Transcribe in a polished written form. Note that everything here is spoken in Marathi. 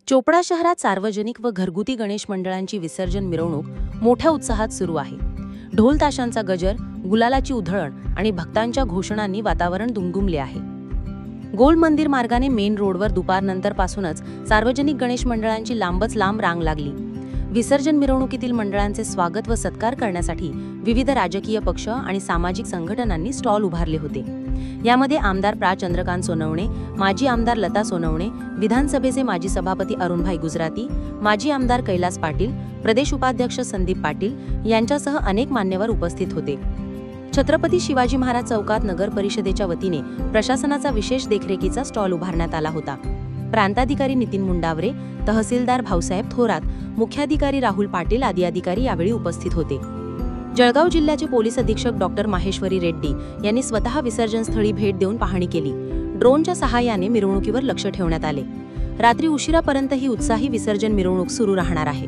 चोपडा शहरात सार्वजनिक व घरगुती गणेश मंडळांची विसर्जन मिरवणूक मोठ्या उत्साहात सुरू आहे. ढोल ताशांचा गजर, गुलालाची उधळण आणि भक्तांच्या घोषणांनी वातावरण दुमदुमले आहे. गोल मंदिर मार्गाने मेन रोडवर दुपारनंतर पासूनच सार्वजनिक गणेश मंडळांची लांबच लांब रांग लागली. विसर्जन मिरवणुकीतील मंडळांचे स्वागत व सत्कार करण्यासाठी विविध राजकीय पक्ष आणि सामाजिक संघटनांनी स्टॉल उभारले होते. यामध्ये आमदार प्रा. चंद्रकांत सोनवणे, माजी आमदार लता सोनवणे, विधानसभेचे माजी सभापती अरुणभाई गुजराती, माजी आमदार कैलास पाटील, प्रदेश उपाध्यक्ष संदीप पाटील यांच्यासह अनेक मान्यवर उपस्थित होते. छत्रपती शिवाजी महाराज चौकात नगर परिषदेच्या वतीने प्रशासनाचा विशेष देखरेखीचा स्टॉल उभारण्यात आला होता. प्रांताधिकारी नितीन मुंडावरे, तहसीलदार भाऊसाहेब थोरात, मुख्याधिकारी राहुल पाटील आदी अधिकारी यावेळी उपस्थित होते. जळगाव जिल्ह्याचे पोलीस अधीक्षक डॉक्टर माहेश्वरी रेड्डी यांनी स्वतः विसर्जनस्थळी भेट देऊन पाहणी केली. ड्रोनच्या सहाय्याने मिरवणुकीवर लक्ष ठेवण्यात आले. रात्री उशिरापर्यंत ही उत्साही विसर्जन मिरवणूक सुरू राहणार आहे.